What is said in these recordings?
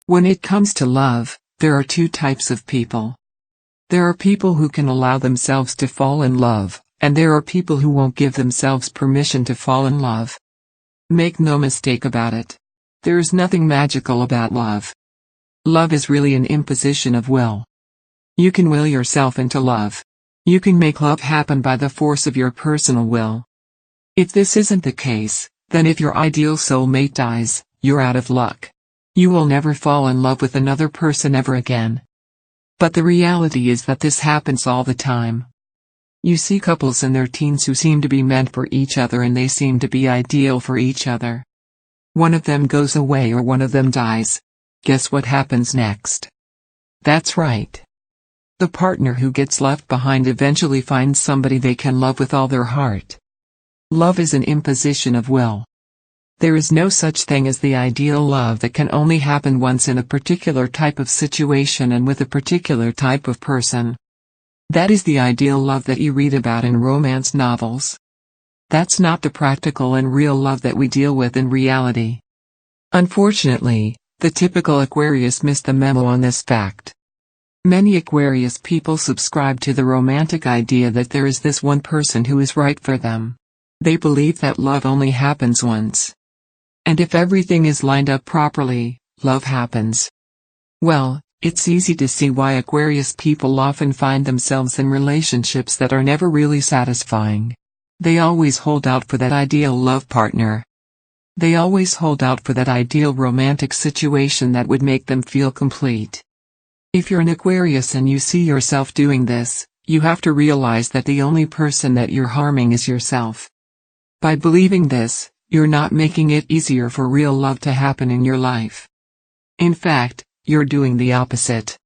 When it comes to love, there are two types of people. There are people who can allow themselves to fall in love, and there are people who won't give themselves permission to fall in love. Make no mistake about it. There is nothing magical about love. Love is really an imposition of will. You can will yourself into love. You can make love happen by the force of your personal will. If this isn't the case, then if your ideal soulmate dies, you're out of luck. You will never fall in love with another person ever again. But the reality is that this happens all the time. You see couples in their teens who seem to be meant for each other and they seem to be ideal for each other. One of them goes away or one of them dies. Guess what happens next? That's right. The partner who gets left behind eventually finds somebody they can love with all their heart. Love is an imposition of will. There is no such thing as the ideal love that can only happen once in a particular type of situation and with a particular type of person. That is the ideal love that you read about in romance novels. That's not the practical and real love that we deal with in reality. Unfortunately, the typical Aquarius missed the memo on this fact. Many Aquarius people subscribe to the romantic idea that there is this one person who is right for them. They believe that love only happens once. And if everything is lined up properly, love happens. Well, it's easy to see why Aquarius people often find themselves in relationships that are never really satisfying. They always hold out for that ideal love partner. They always hold out for that ideal romantic situation that would make them feel complete. If you're an Aquarius and you see yourself doing this, you have to realize that the only person that you're harming is yourself. By believing this, you're not making it easier for real love to happen in your life. In fact, you're doing the opposite.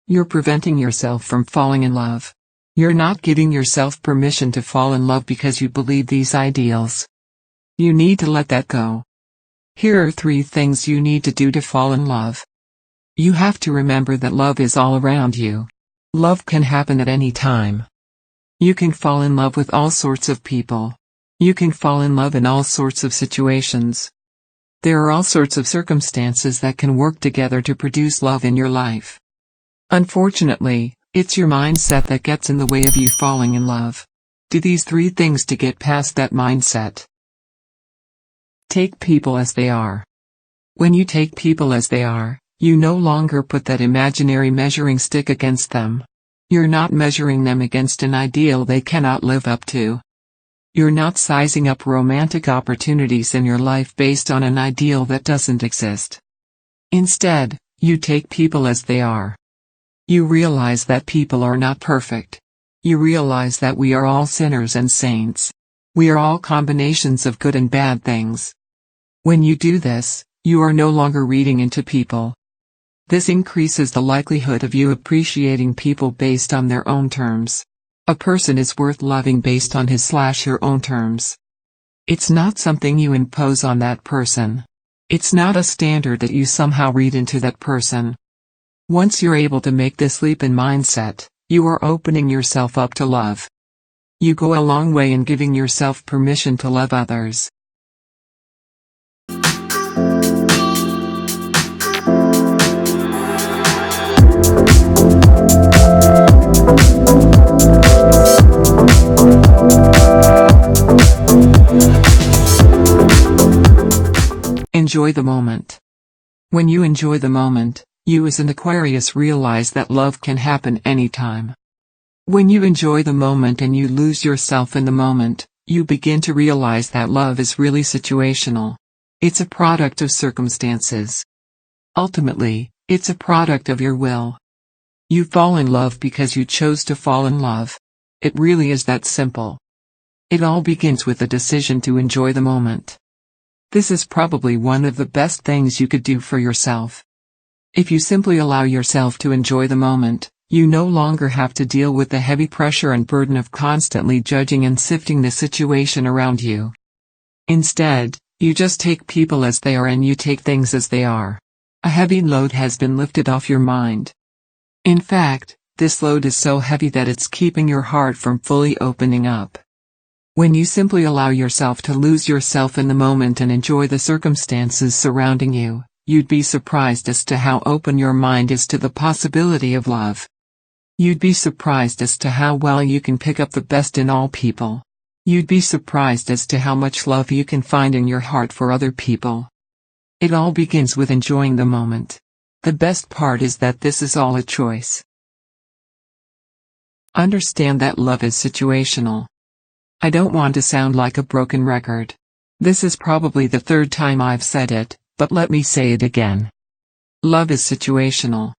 You're preventing yourself from falling in love. You're not giving yourself permission to fall in love because you believe these ideals. You need to let that go. Here are 3 things you need to do to fall in love. You have to remember that love is all around you. Love can happen at any time. You can fall in love with all sorts of people. You can fall in love in all sorts of situations. There are all sorts of circumstances that can work together to produce love in your life. Unfortunately, it's your mindset that gets in the way of you falling in love. Do these 3 things to get past that mindset. Take people as they are. When you take people as they are, you no longer put that imaginary measuring stick against them. You're not measuring them against an ideal they cannot live up to. You're not sizing up romantic opportunities in your life based on an ideal that doesn't exist. Instead, you take people as they are. You realize that people are not perfect. You realize that we are all sinners and saints. We are all combinations of good and bad things. When you do this, you are no longer reading into people. This increases the likelihood of you appreciating people based on their own terms. A person is worth loving based on his/her own terms. It's not something you impose on that person. It's not a standard that you somehow read into that person. Once you're able to make this leap in mindset, you are opening yourself up to love. You go a long way in giving yourself permission to love others. Enjoy the moment. When you enjoy the moment, you as an Aquarius realize that love can happen anytime. When you enjoy the moment and you lose yourself in the moment, you begin to realize that love is really situational. It's a product of circumstances. Ultimately, it's a product of your will. You fall in love because you chose to fall in love. It really is that simple. It all begins with a decision to enjoy the moment. This is probably one of the best things you could do for yourself. If you simply allow yourself to enjoy the moment, you no longer have to deal with the heavy pressure and burden of constantly judging and sifting the situation around you. Instead, you just take people as they are and you take things as they are. A heavy load has been lifted off your mind. In fact, this load is so heavy that it's keeping your heart from fully opening up. When you simply allow yourself to lose yourself in the moment and enjoy the circumstances surrounding you, you'd be surprised as to how open your mind is to the possibility of love. You'd be surprised as to how well you can pick up the best in all people. You'd be surprised as to how much love you can find in your heart for other people. It all begins with enjoying the moment. The best part is that this is all a choice. Understand that love is situational. I don't want to sound like a broken record. This is probably the third time I've said it, but let me say it again. Love is situational.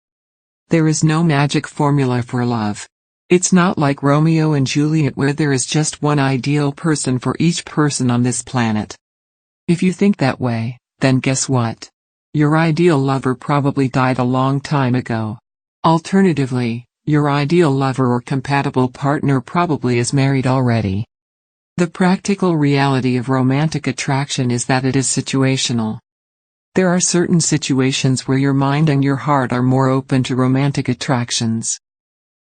There is no magic formula for love. It's not like Romeo and Juliet where there is just one ideal person for each person on this planet. If you think that way, then guess what? Your ideal lover probably died a long time ago. Alternatively, your ideal lover or compatible partner probably is married already. The practical reality of romantic attraction is that it is situational. There are certain situations where your mind and your heart are more open to romantic attractions.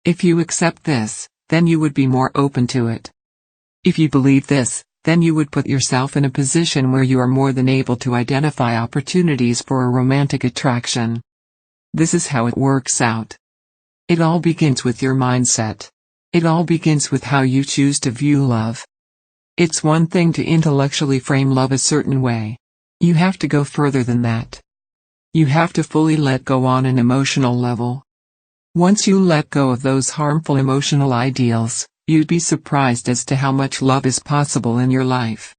If you accept this, then you would be more open to it. If you believe this, then you would put yourself in a position where you are more than able to identify opportunities for a romantic attraction. This is how it works out. It all begins with your mindset. It all begins with how you choose to view love. It's one thing to intellectually frame love a certain way. You have to go further than that. You have to fully let go on an emotional level. Once you let go of those harmful emotional ideals, you'd be surprised as to how much love is possible in your life.